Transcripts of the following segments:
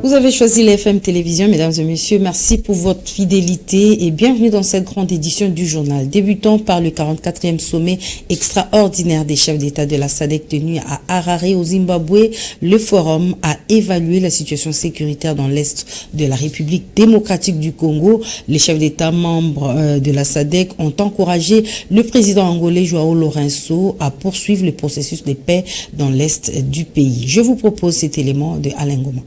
Vous avez choisi l'FM Télévision, mesdames et messieurs. Merci pour votre fidélité et bienvenue dans cette grande édition du journal. Débutons par le 44e sommet extraordinaire des chefs d'État de la SADC tenu à Harare au Zimbabwe. Le forum a évalué la situation sécuritaire dans l'Est de la République démocratique du Congo. Les chefs d'État membres de la SADC ont encouragé le président angolais João Lourenço à poursuivre le processus de paix dans l'Est du pays. Je vous propose cet élément de Alain Goma.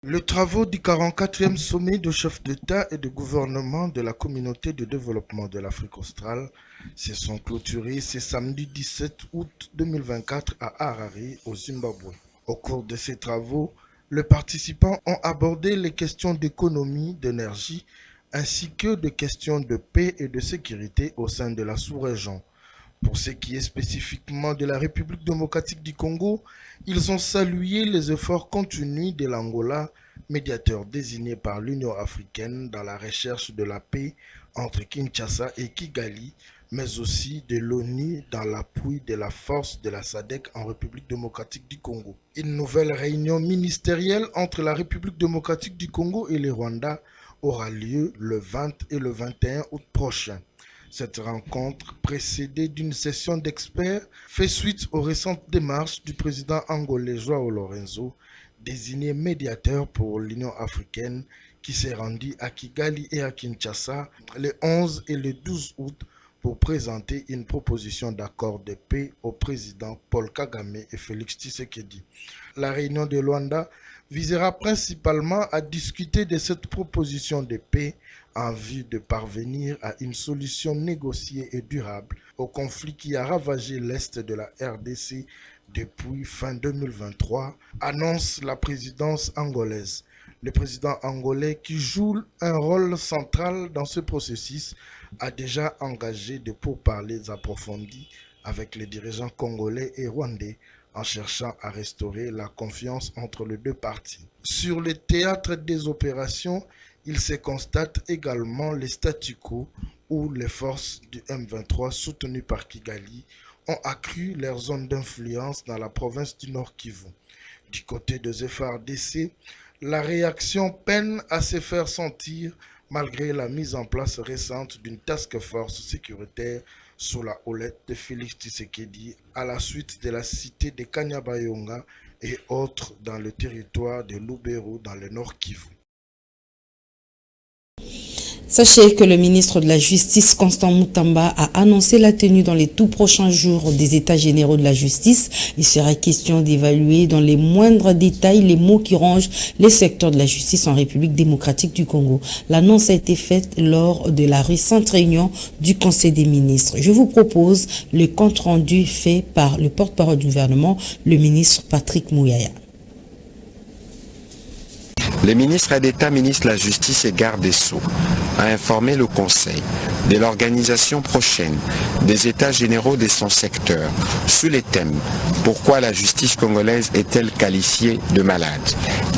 Les travaux du 44e sommet de chefs d'État et de gouvernement de la communauté de développement de l'Afrique australe se sont clôturés ce samedi 17 août 2024 à Harare, au Zimbabwe. Au cours de ces travaux, les participants ont abordé les questions d'économie, d'énergie, ainsi que des questions de paix et de sécurité au sein de la sous-région. Pour ce qui est spécifiquement de la République démocratique du Congo, ils ont salué les efforts continus de l'Angola, médiateur désigné par l'Union africaine dans la recherche de la paix entre Kinshasa et Kigali, mais aussi de l'ONU dans l'appui de la force de la SADC en République démocratique du Congo. Une nouvelle réunion ministérielle entre la République démocratique du Congo et le Rwanda aura lieu le 20 et le 21 août prochain. Cette rencontre, précédée d'une session d'experts, fait suite aux récentes démarches du président angolais João Lourenço, désigné médiateur pour l'Union africaine, qui s'est rendu à Kigali et à Kinshasa les 11 et le 12 août pour présenter une proposition d'accord de paix au président Paul Kagame et Félix Tshisekedi. La réunion de Luanda visera principalement à discuter de cette proposition de paix en vue de parvenir à une solution négociée et durable au conflit qui a ravagé l'Est de la RDC depuis fin 2023, annonce la présidence angolaise. Le président angolais, qui joue un rôle central dans ce processus, a déjà engagé de pourparlers approfondis avec les dirigeants congolais et rwandais en cherchant à restaurer la confiance entre les deux parties. Sur le théâtre des opérations, il se constate également le statu quo où les forces du M23 soutenues par Kigali ont accru leur zone d'influence dans la province du Nord Kivu. Du côté des FARDC, la réaction peine à se faire sentir malgré la mise en place récente d'une task force sécuritaire sous la houlette de Félix Tshisekedi à la suite de la cité de Kanyabayonga et autres dans le territoire de Lubero dans le Nord Kivu. Sachez que le ministre de la Justice, Constant Mutamba, a annoncé la tenue dans les tout prochains jours des États généraux de la justice. Il sera question d'évaluer dans les moindres détails les maux qui rongent les secteurs de la justice en République démocratique du Congo. L'annonce a été faite lors de la récente réunion du Conseil des ministres. Je vous propose le compte-rendu fait par le porte-parole du gouvernement, le ministre Patrick Mouyaya. Le ministre d'État, ministre de la Justice et garde des Sceaux a informé le Conseil de l'organisation prochaine des États généraux de son secteur sous les thèmes « Pourquoi la justice congolaise est-elle qualifiée de malade ?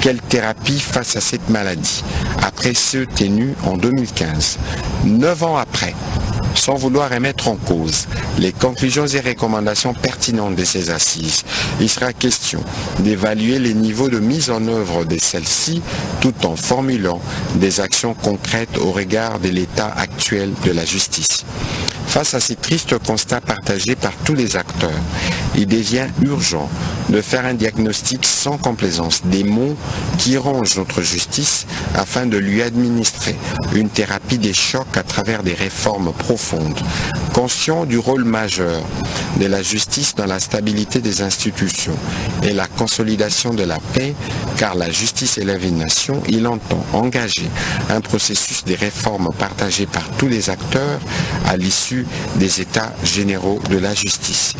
Quelle thérapie face à cette maladie ?» après ceux tenus en 2015. 9 ans après, sans vouloir remettre en cause les conclusions et recommandations pertinentes de ces assises, il sera question d'évaluer les niveaux de mise en œuvre de celles-ci tout en formulant des actions concrètes au regard de l'état actuel de la justice. Face à ces tristes constats partagés par tous les acteurs, il devient urgent de faire un diagnostic sans complaisance des maux qui rongent notre justice afin de lui administrer une thérapie des chocs à travers des réformes profondes. Conscient du rôle majeur de la justice dans la stabilité des institutions et la consolidation de la paix, car la justice élève une nation, il entend engager un processus de réformes partagé par tous les acteurs à l'issue des États généraux de la justice.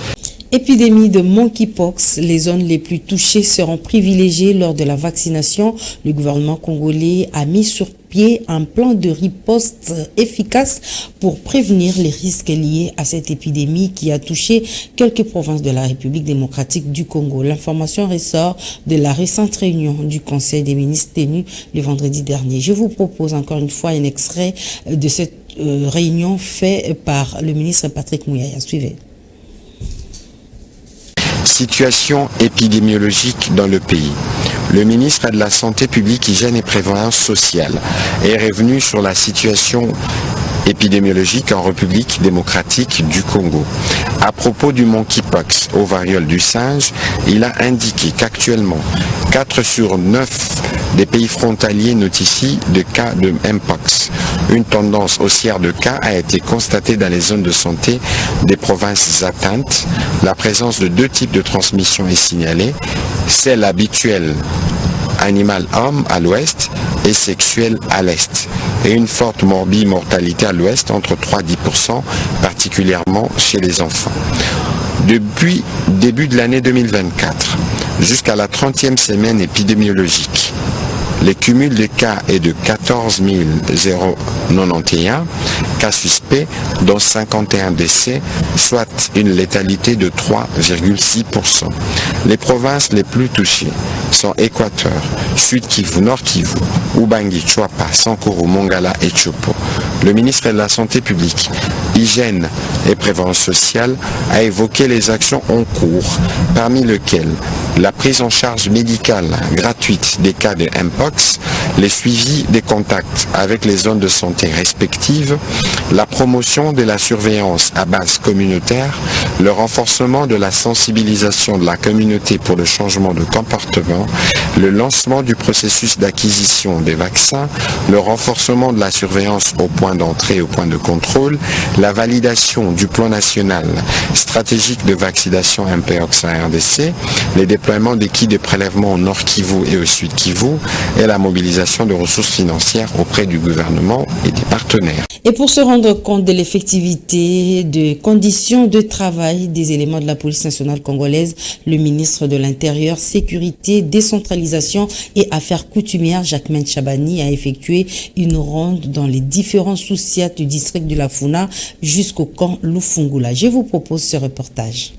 Épidémie de monkeypox, les zones les plus touchées seront privilégiées lors de la vaccination. Le gouvernement congolais a mis sur pied un plan de riposte efficace pour prévenir les risques liés à cette épidémie qui a touché quelques provinces de la République démocratique du Congo. L'information ressort de la récente réunion du Conseil des ministres tenue le vendredi dernier. Je vous propose encore une fois un extrait de cette réunion fait par le ministre Patrick Mouyaya. Suivez. situation épidémiologique dans le pays. Le ministre de la Santé publique, Hygiène et Prévoyance sociale est revenu sur la situation épidémiologique en République démocratique du Congo. À propos du monkeypox aux varioles du singe, il a indiqué qu'actuellement, 4 sur 9 des pays frontaliers notifient de cas de mpox. Une tendance haussière de cas a été constatée dans les zones de santé des provinces atteintes. La présence de 2 types de transmission est signalée, celle habituelle animal-homme à l'ouest et sexuelle à l'est, et une forte mortalité à l'ouest, entre 3 et 10%, particulièrement chez les enfants. Depuis début de l'année 2024 jusqu'à la 30e semaine épidémiologique, les cumuls de cas est de 14 091 cas suspects, dont 51 décès, soit une létalité de 3,6%. Les provinces les plus touchées sont Équateur, Sud Kivu, Nord Kivu, Ubangi, Chouapa, Sankuru, Mongala et Chopo. Le ministre de la Santé publique, Hygiène et Prévoyance sociale a évoqué les actions en cours, parmi lesquelles la prise en charge médicale gratuite des cas de mpox, les suivis des contacts avec les zones de santé respectives, la promotion de la surveillance à base communautaire, le renforcement de la sensibilisation de la communauté pour le changement de comportement, le lancement du processus d'acquisition des vaccins, le renforcement de la surveillance au point d'entrée et au point de contrôle, la validation du plan national stratégique de vaccination mpox en RDC, les déploiements des kits de prélèvement au Nord Kivu et au Sud Kivu et la mobilisation de ressources financières auprès du gouvernement et des partenaires. Et pour se rendre compte de l'effectivité des conditions de travail des éléments de la police nationale congolaise, le ministre de l'Intérieur, Sécurité, Décentralisation et Affaires coutumières, Jacquemain Chabani, a effectué une ronde dans les différents sous-sites du district de la Funa jusqu'au camp Lufungula. Je vous propose ce reportage.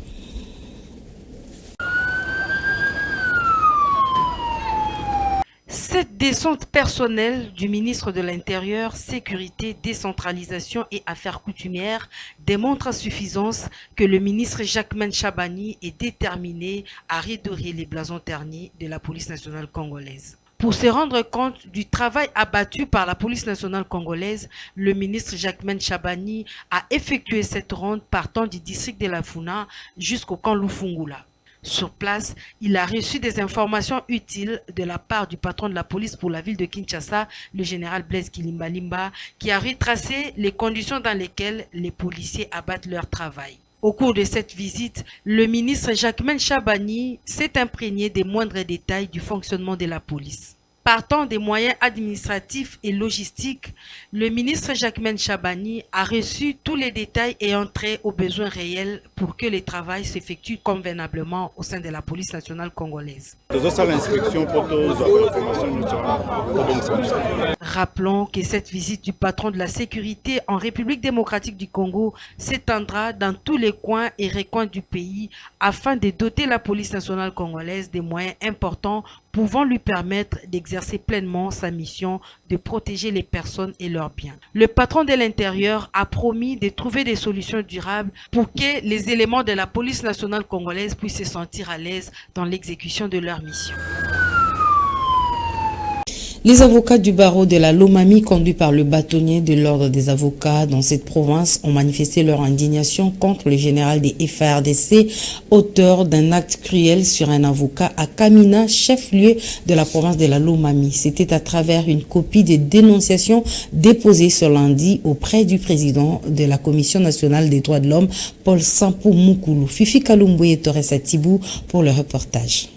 Cette descente personnelle du ministre de l'Intérieur, Sécurité, Décentralisation et Affaires coutumières démontre à suffisance que le ministre Jacquemain Chabani est déterminé à redorer les blasons ternis de la police nationale congolaise. Pour se rendre compte du travail abattu par la police nationale congolaise, le ministre Jacquemain Chabani a effectué cette ronde partant du district de la Funa jusqu'au camp Lufungula. Sur place, il a reçu des informations utiles de la part du patron de la police pour la ville de Kinshasa, le général Blaise Kilimbalimba, qui a retracé les conditions dans lesquelles les policiers abattent leur travail. Au cours de cette visite, le ministre Jacquemain Chabani s'est imprégné des moindres détails du fonctionnement de la police. Partant des moyens administratifs et logistiques, le ministre Jacquemain Chabani a reçu tous les détails ayant trait aux besoins réels pour que le travail s'effectue convenablement au sein de la police nationale congolaise. Rappelons que cette visite du patron de la sécurité en République démocratique du Congo s'étendra dans tous les coins et recoins du pays afin de doter la police nationale congolaise des moyens importants pouvant lui permettre d'exercer pleinement sa mission de protéger les personnes et leurs biens. Le patron de l'Intérieur a promis de trouver des solutions durables pour que les éléments de la police nationale congolaise puissent se sentir à l'aise dans l'exécution de leur mission. Les avocats du barreau de la Lomami, conduits par le bâtonnier de l'ordre des avocats dans cette province, ont manifesté leur indignation contre le général des FARDC, auteur d'un acte cruel sur un avocat à Kamina, chef-lieu de la province de la Lomami. C'était à travers une copie de dénonciation déposée ce lundi auprès du président de la Commission nationale des droits de l'homme, Paul Sampou Moukoulou. Fifi Kalumboye Torres Atibou pour le reportage.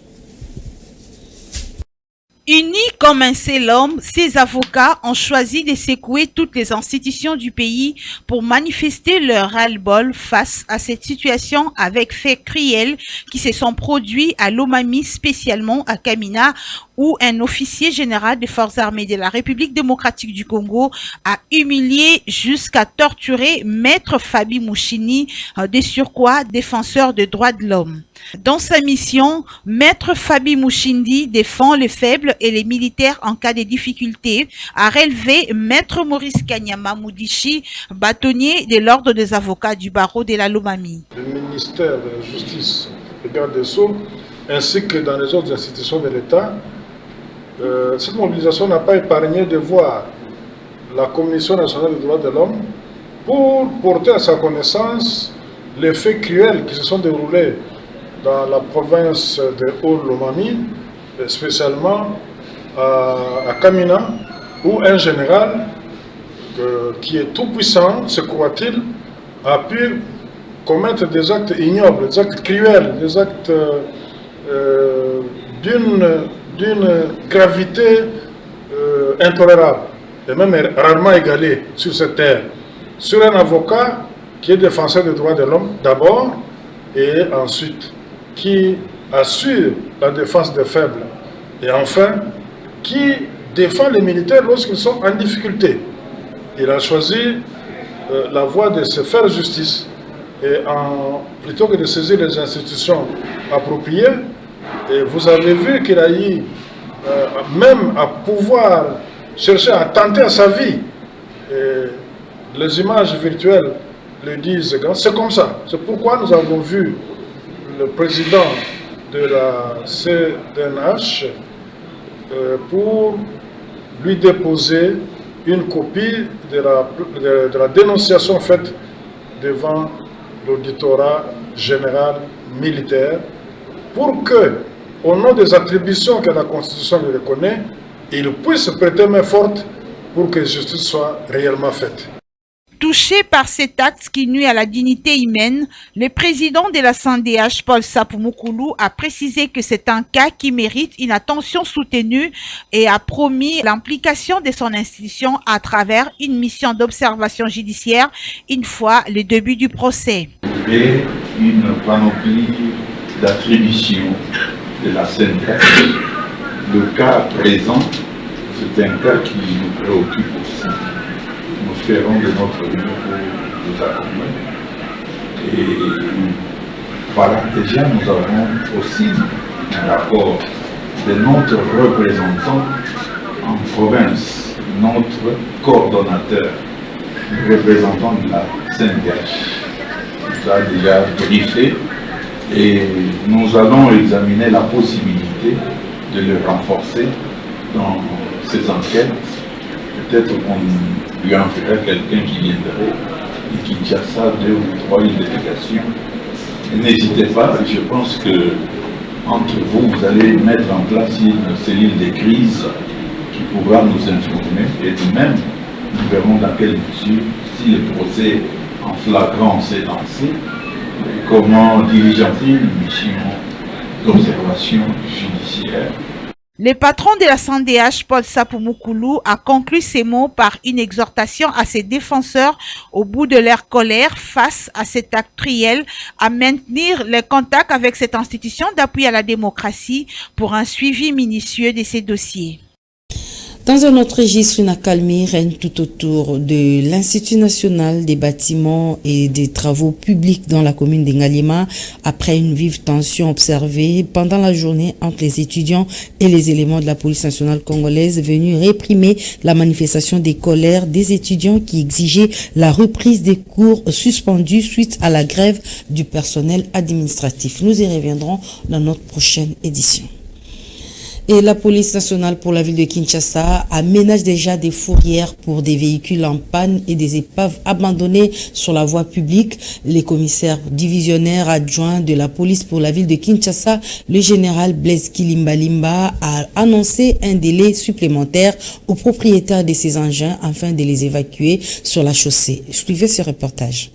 Unis comme un seul homme, ces avocats ont choisi de secouer toutes les institutions du pays pour manifester leur ras-le-bol face à cette situation avec faits cruels qui se sont produits à Lomami, spécialement à Kamina, où un officier général des forces armées de la République démocratique du Congo a humilié jusqu'à torturer Maître Fabi Mouchini, de surcroît défenseur des droits de l'homme. Dans sa mission, Maître Fabi Mouchindi défend les faibles et les militaires en cas de difficulté, a relevé Maître Maurice Kanyama Moudichi, bâtonnier de l'ordre des avocats du barreau de la Lomami. Le ministère de la Justice et garde des Sceaux, ainsi que dans les autres institutions de l'État. Cette mobilisation n'a pas épargné de voir la Commission nationale des droits de l'homme pour porter à sa connaissance les faits cruels qui se sont déroulés dans la province de Haut-Lomami, spécialement à Kamina, où un général qui est tout puissant, se croit-il, a pu commettre des actes ignobles, des actes cruels, des actes d'une gravité intolérable, et même rarement égalée sur cette terre, sur un avocat qui est défenseur des droits de l'homme d'abord, et ensuite qui assure la défense des faibles, et enfin qui défend les militaires lorsqu'ils sont en difficulté. Il a choisi la voie de se faire justice, et plutôt que de saisir les institutions appropriées. Et vous avez vu qu'il a eu même à pouvoir chercher à tenter à sa vie. Et les images virtuelles le disent, c'est comme ça. C'est pourquoi nous avons vu le président de la CDNH pour lui déposer une copie de la dénonciation faite devant l'auditorat général militaire pour que, au nom des attributions que la Constitution lui reconnaît, il puisse prêter main forte pour que justice soit réellement faite. Touché par cet acte qui nuit à la dignité humaine, le président de la CNDH, Paul Sapou Moukoulou, a précisé que c'est un cas qui mérite une attention soutenue et a promis l'implication de son institution à travers une mission d'observation judiciaire une fois le début du procès. Et une panoplie d'attributions de la CNDH. Le cas présent, c'est un cas qui nous préoccupe aussi. Nous ferons de notre mieux pour vous accompagner. Et voilà, déjà nous avons aussi un rapport de notre représentant en province, notre coordonnateur, représentant de la CNDH. Nous a déjà briefé et nous allons examiner la possibilité de le renforcer dans ces enquêtes. Peut-être qu'on lui en ferait quelqu'un qui viendrait et qui Kinshasa, 2 ou 3 délégations. N'hésitez pas, je pense que entre vous, vous allez mettre en place une cellule de crise qui pourra nous informer et nous-mêmes, nous verrons dans quelle mesure, si le procès en flagrant s'est lancé, comment diligenter une mission d'observation judiciaire. Le patron de la CNDH, Paul Sapou Moukoulou, a conclu ces mots par une exhortation à ses défenseurs au bout de leur colère face à cet acte cruel, à maintenir les contacts avec cette institution d'appui à la démocratie pour un suivi minutieux de ces dossiers. Dans un autre registre, une accalmie règne tout autour de l'Institut national des bâtiments et des travaux publics dans la commune d'Ngalima après une vive tension observée pendant la journée entre les étudiants et les éléments de la police nationale congolaise venus réprimer la manifestation des colères des étudiants qui exigeaient la reprise des cours suspendus suite à la grève du personnel administratif. Nous y reviendrons dans notre prochaine édition. Et la police nationale pour la ville de Kinshasa aménage déjà des fourrières pour des véhicules en panne et des épaves abandonnées sur la voie publique. Les commissaires divisionnaires adjoints de la police pour la ville de Kinshasa, le général Blaise Kilimbalimba, a annoncé un délai supplémentaire aux propriétaires de ces engins afin de les évacuer sur la chaussée. Suivez ce reportage.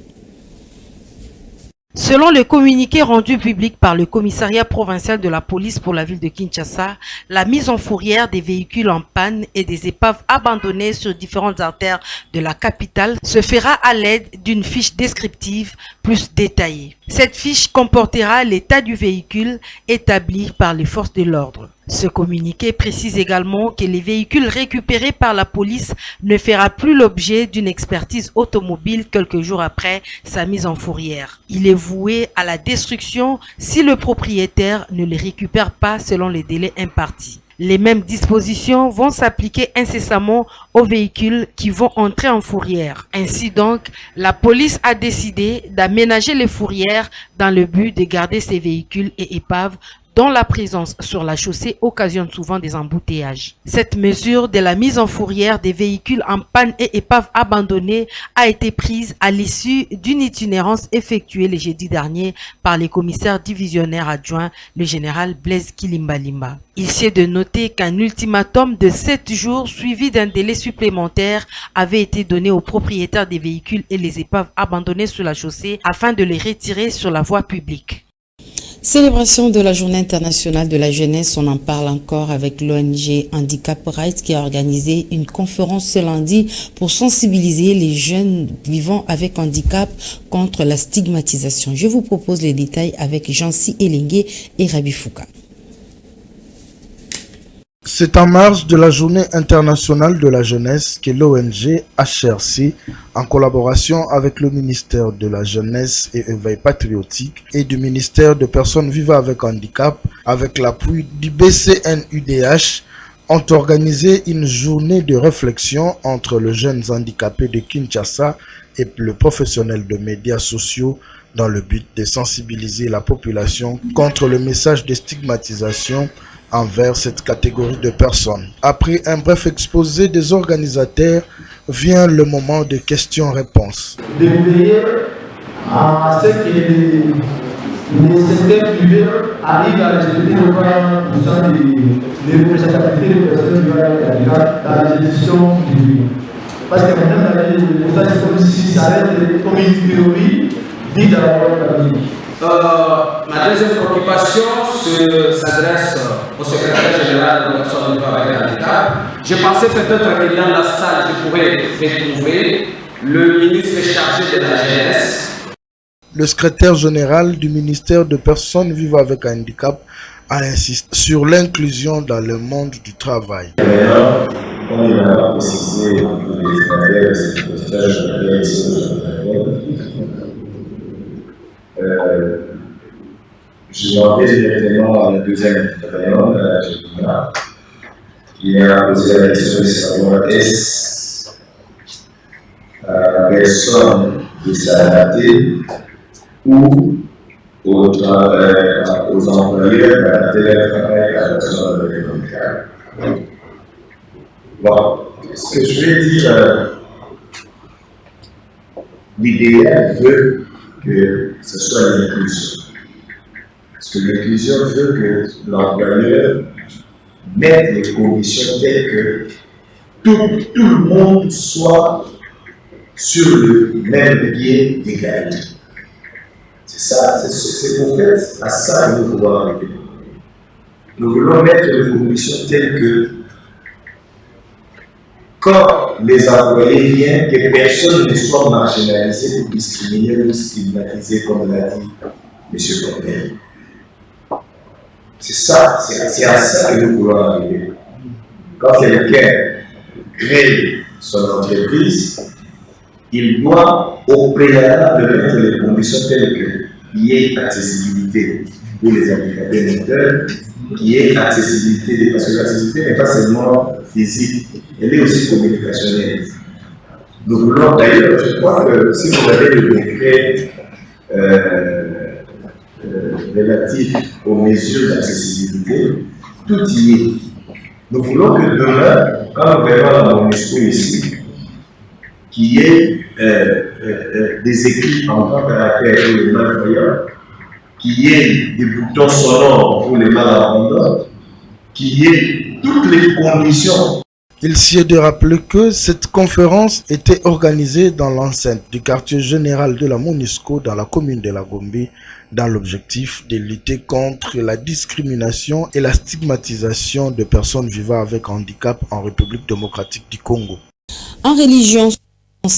Selon le communiqué rendu public par le commissariat provincial de la police pour la ville de Kinshasa, la mise en fourrière des véhicules en panne et des épaves abandonnées sur différentes artères de la capitale se fera à l'aide d'une fiche descriptive plus détaillée. Cette fiche comportera l'état du véhicule établi par les forces de l'ordre. Ce communiqué précise également que les véhicules récupérés par la police ne feront plus l'objet d'une expertise automobile quelques jours après sa mise en fourrière. Il est voué à la destruction si le propriétaire ne les récupère pas selon les délais impartis. Les mêmes dispositions vont s'appliquer incessamment aux véhicules qui vont entrer en fourrière. Ainsi donc, la police a décidé d'aménager les fourrières dans le but de garder ces véhicules et épaves dont la présence sur la chaussée occasionne souvent des embouteillages. Cette mesure de la mise en fourrière des véhicules en panne et épaves abandonnées a été prise à l'issue d'une itinérance effectuée le jeudi dernier par les commissaires divisionnaires adjoints, le général Blaise Kilimbalimba. Il s'est de noter qu'un ultimatum de 7 jours suivi d'un délai supplémentaire avait été donné aux propriétaires des véhicules et les épaves abandonnées sur la chaussée afin de les retirer sur la voie publique. Célébration de la Journée internationale de la jeunesse, on en parle encore avec l'ONG Handicap Rights qui a organisé une conférence ce lundi pour sensibiliser les jeunes vivant avec handicap contre la stigmatisation. Je vous propose les détails avec Jancy Elengue et Rabi Fouka. C'est en marge de la Journée internationale de la jeunesse que l'ONG HRC, en collaboration avec le ministère de la Jeunesse et Éveil patriotique et du ministère de Personnes vivant avec handicap, avec l'appui du BCNUDH, ont organisé une journée de réflexion entre les jeunes handicapés de Kinshasa et le professionnel de médias sociaux dans le but de sensibiliser la population contre le message de stigmatisation envers cette catégorie de personnes. Après un bref exposé des organisateurs, vient le moment de questions-réponses. De veiller à ce que les secteurs privés arrivent à respecter le 20% des représentativités des personnes dans les institutions privées. Parce que maintenant, pour ça, c'est comme si ça reste comme une théorie dite à la loi publique. Ma deuxième préoccupation s'adresse au secrétaire général de personnes vivant avec handicap. Je pensais peut-être que dans la salle, je pourrais retrouver le ministre chargé de la jeunesse. Le secrétaire général du ministère de Personnes vivant avec handicap a insisté sur l'inclusion dans le monde du travail. On a précisé les je demandais directement à la deuxième intervenante, qui a posé la question de savoir est-ce à la personne de s'adapter ou aux employeurs d'adapter leur travail à la personne avec le handicap. Bon, ce que je vais dire, l'idéal veut que ce soit l'inclusion. Parce que l'inclusion veut que l'employeur mette les conditions telles que tout le monde soit sur le même pied d'égalité. C'est ça, c'est pour faire à ça que nous voulons arriver. Nous voulons mettre les conditions telles que quand les employés viennent, que personne ne soit marginalisé ou discriminé ou stigmatisé, comme l'a dit M. Corneille. C'est ça, c'est à ça que nous voulons arriver. Quand quelqu'un crée son entreprise, il doit au préalable mettre les conditions telles qu'il y ait accessibilité pour les handicapés mentaux, qu'il y ait accessibilité, parce que l'accessibilité n'est pas seulement physique, elle est aussi communicationnelle. Nous voulons d'ailleurs, je crois que si vous avez le décret relatif aux mesures d'accessibilité, tout y est. Nous voulons que demain, quand nous verrons dans l'UNESCO ici, qu'il y ait des équipes en grand caractère pour les malvoyants, qu'il y ait des boutons sonores pour les malentendants, qu'il y ait toutes les conditions. Il s'y est de rappeler que cette conférence était organisée dans l'enceinte du quartier général de la MONUSCO dans la commune de la Gombe, dans l'objectif de lutter contre la discrimination et la stigmatisation de personnes vivant avec handicap en République démocratique du Congo. En religion,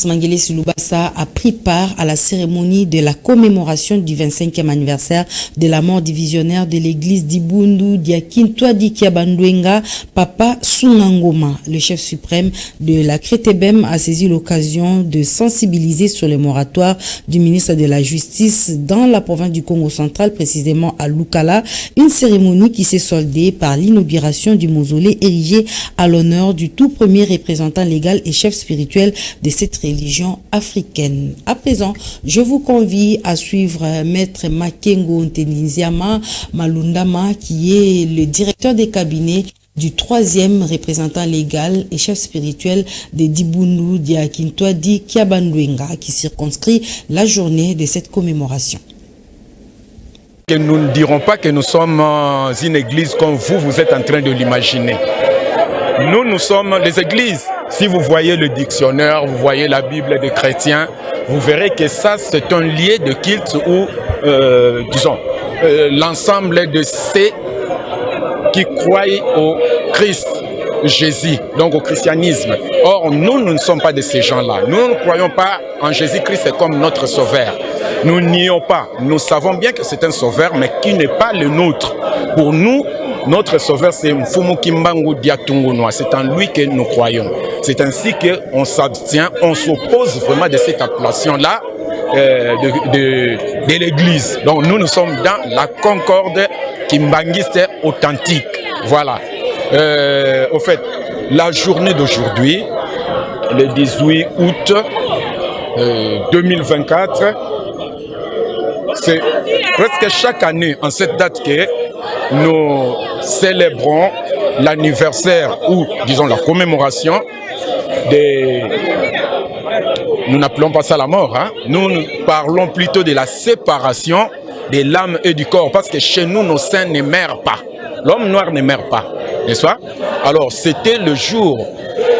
Mangele Silubasa a pris part à la cérémonie de la commémoration du 25e anniversaire de la mort du visionnaire de l'église d'Ibundu Diakintwa Dikiabandwenga, Papa Sungangoma. Le chef suprême de la Crétébem a saisi l'occasion de sensibiliser sur le moratoire du ministre de la Justice dans la province du Congo central, précisément à Lukala, une cérémonie qui s'est soldée par l'inauguration du mausolée érigé à l'honneur du tout premier représentant légal et chef spirituel de cette religion africaine. À présent, je vous convie à suivre Maître Makengo Nteniziama Malundama, qui est le directeur des cabinets du troisième représentant légal et chef spirituel de Dibundu Diakintwa Dikiabandwenga, qui circonscrit la journée de cette commémoration. Nous ne dirons pas que nous sommes une église comme vous êtes en train de l'imaginer. Nous sommes des églises. Si vous voyez le dictionnaire, vous voyez la Bible des chrétiens, vous verrez que ça, c'est un lieu de culte où, disons, l'ensemble de ceux qui croient au Christ Jésus, donc au christianisme. Or, nous ne sommes pas de ces gens-là. Nous ne croyons pas en Jésus-Christ comme notre sauveur. Nous nions pas. Nous savons bien que c'est un sauveur, mais qui n'est pas le nôtre. Pour nous, notre sauveur, c'est Mfumu Kimbangu Diatungunwa. C'est en lui que nous croyons. C'est ainsi qu'on s'abstient, on s'oppose vraiment de cette appellation-là de l'église. Donc nous sommes dans la concorde kimbanguiste authentique. Voilà. Au fait, la journée d'aujourd'hui, le 18 août 2024, c'est presque chaque année en cette date que nous célébrons l'anniversaire ou, disons, la commémoration des... Nous n'appelons pas ça la mort, hein? Nous parlons plutôt de la séparation de l'âme et du corps, parce que chez nous, nos saints ne meurent pas. L'homme noir ne meurt pas, n'est-ce pas? Alors, c'était le jour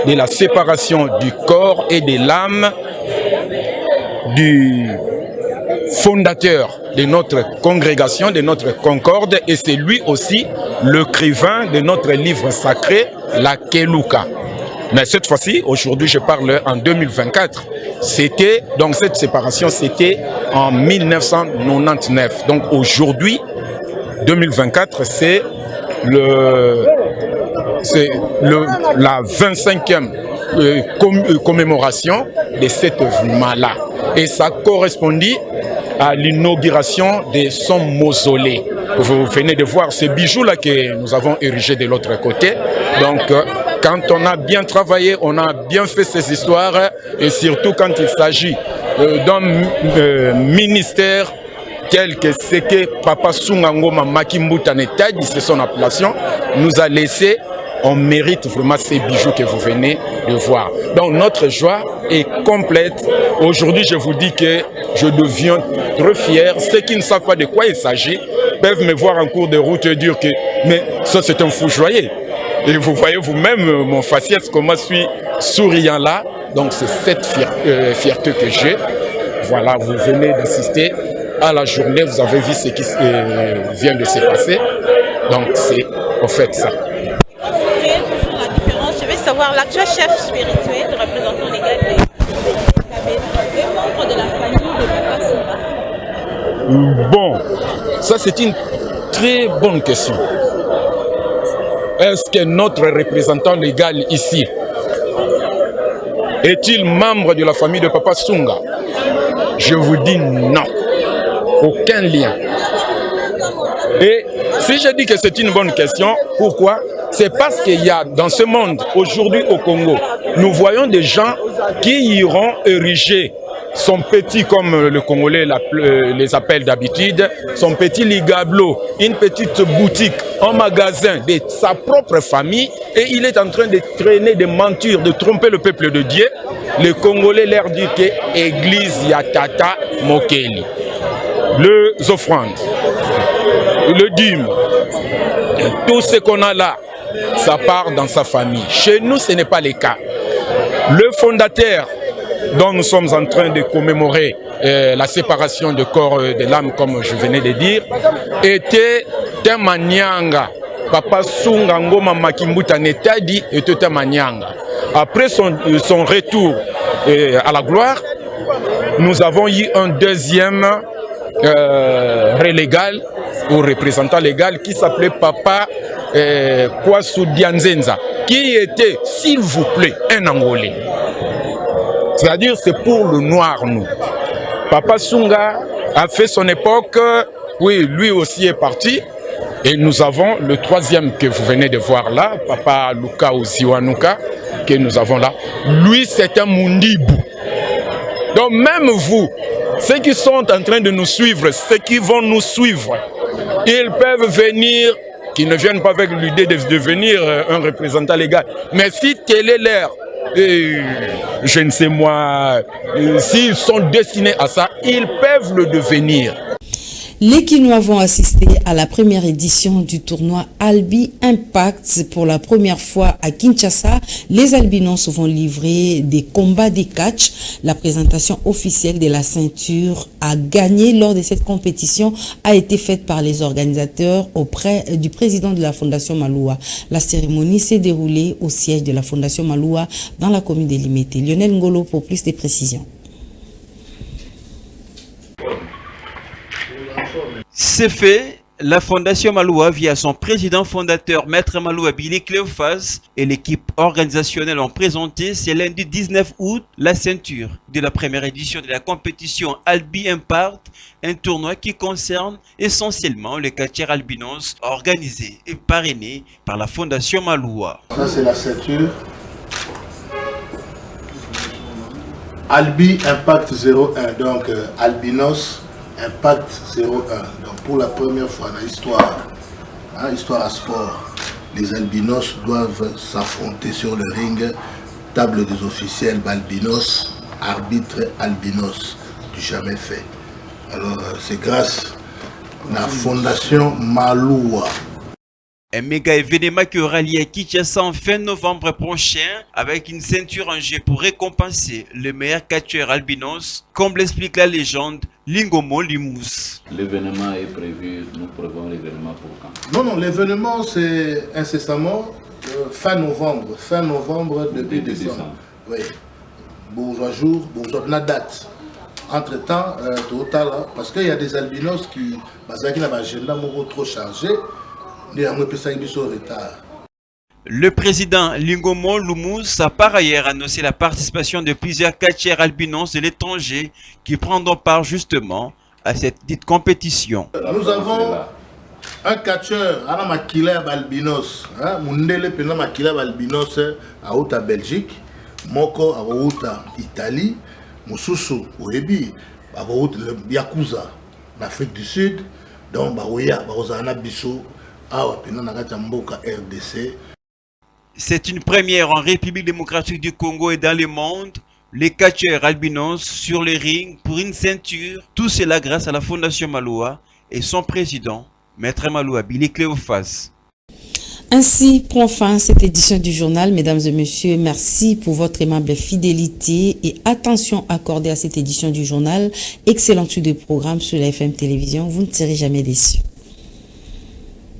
de la séparation du corps et de l'âme du fondateur de notre congrégation, de notre concorde, et c'est lui aussi l'écrivain de notre livre sacré, la Keluka. Mais cette fois-ci, aujourd'hui, je parle en 2024. C'était, donc cette séparation, c'était en 1999. Donc aujourd'hui, 2024, c'est la 25e commémoration de cet événement-là. Et ça correspondit à l'inauguration de son mausolée. Vous venez de voir ce bijou-là que nous avons érigé de l'autre côté. Donc, quand on a bien travaillé, on a bien fait ces histoires, et surtout quand il s'agit d'un ministère tel que ce que Papa Sungangoma Makimbuta Netadi, c'est son appellation, nous a laissé. On mérite vraiment ces bijoux que vous venez de voir. Donc notre joie est complète. Aujourd'hui, je vous dis que je deviens très fier. Ceux qui ne savent pas de quoi il s'agit peuvent me voir en cours de route et dire que mais ça c'est un fou joyeux. Et vous voyez vous-même mon faciès, comment je suis souriant là. Donc c'est cette fierté que j'ai. Voilà, vous venez d'assister à la journée. Vous avez vu ce qui vient de se passer. Donc c'est au fait ça. Savoir l'actuel chef spirituel, le représentant légal des membres de la famille de Papa Sunga. Bon, ça c'est une très bonne question. Est-ce que notre représentant légal ici est-il membre de la famille de Papa Sunga? Je vous dis non. Aucun lien. Et si je dis que c'est une bonne question, pourquoi? C'est parce qu'il y a dans ce monde, aujourd'hui au Congo, nous voyons des gens qui iront ériger son petit, comme le Congolais les appelle d'habitude, son petit ligablo, une petite boutique, un magasin de sa propre famille, et il est en train de traîner, de mentir, de tromper le peuple de Dieu. Les Congolais leur disent que Église Yatata Mokeli. Les offrandes, le dîme, tout ce qu'on a là, ça part dans sa famille. Chez nous, ce n'est pas le cas. Le fondateur dont nous sommes en train de commémorer la séparation du corps et de l'âme, comme je venais de dire, était un Manyanga. Papa Sungangoma Makimbuta Netadi était un Manyanga. Après son retour à la gloire, nous avons eu un deuxième relégal ou représentant légal qui s'appelait Papa Kwasu Dianzenza, qui était, s'il vous plaît, un Angolais. C'est-à-dire, c'est pour le noir, nous. Papa Sunga a fait son époque, oui, lui aussi est parti. Et nous avons le troisième que vous venez de voir là, Papa Luka Oziwanuka, que nous avons là. Lui, c'est un Mundibou. Donc même vous, ceux qui sont en train de nous suivre, ceux qui vont nous suivre, ils peuvent venir, qui ne viennent pas avec l'idée de devenir un représentant légal. Mais si tel est l'air, je ne sais moi, s'ils sont destinés à ça, ils peuvent le devenir. Les Kinois vont assister à la première édition du tournoi Albi Impact pour la première fois à Kinshasa. Les albinos vont livrer des combats de catch. La présentation officielle de la ceinture à gagner lors de cette compétition a été faite par les organisateurs auprès du président de la Fondation Maloua. La cérémonie s'est déroulée au siège de la Fondation Maloua dans la commune de Limete. Lionel Ngolo pour plus de précisions. C'est fait, la Fondation Maloua, via son président fondateur, Maître Maloua Billy Cléophas, et l'équipe organisationnelle ont présenté ce lundi 19 août la ceinture de la première édition de la compétition Albi Impact, un tournoi qui concerne essentiellement les catcheurs albinos organisés et parrainés par la Fondation Maloua. Ça c'est la ceinture Albi Impact 01, donc albinos Impact 01. Donc pour la première fois dans l'histoire, histoire à sport, les albinos doivent s'affronter sur le ring, table des officiels albinos, arbitre albinos, du jamais fait. Alors c'est grâce à la Fondation Maloua. Un méga événement qui aura lieu à Kinshasa en fin novembre prochain avec une ceinture en jeu pour récompenser le meilleur catcheur albinos, comme l'explique la légende Lingomo Limous. L'événement est prévu, nous prévoyons l'événement pour quand? Non, l'événement c'est incessamment fin novembre, début décembre. Oui, bourgeois jour, bourgeois date. Entre-temps, total, parce qu'il y a des albinos qui ont un agenda trop chargé. Le président Lingomo Lumous a par ailleurs annoncé la participation de plusieurs catcheurs albinos de l'étranger qui prendront part justement à cette dite compétition. Nous avons un catcheur à Makila albinos, Mundele Pena Makila albinos à Outa Belgique, Moko à Outa Italie, Mususu Oebi à Outa Yakuza d'Afrique du Sud, donc Baouya Baozana Bissou. C'est une première en République démocratique du Congo et dans le monde. Les catcheurs albinos sur les rings pour une ceinture. Tout cela grâce à la Fondation Maloua et son président, Maître Maloua Billy Cléophas. Ainsi prend fin cette édition du journal. Mesdames et messieurs, merci pour votre aimable fidélité et attention accordée à cette édition du journal. Excellente suite de programme sur la FM Télévision. Vous ne serez jamais déçus.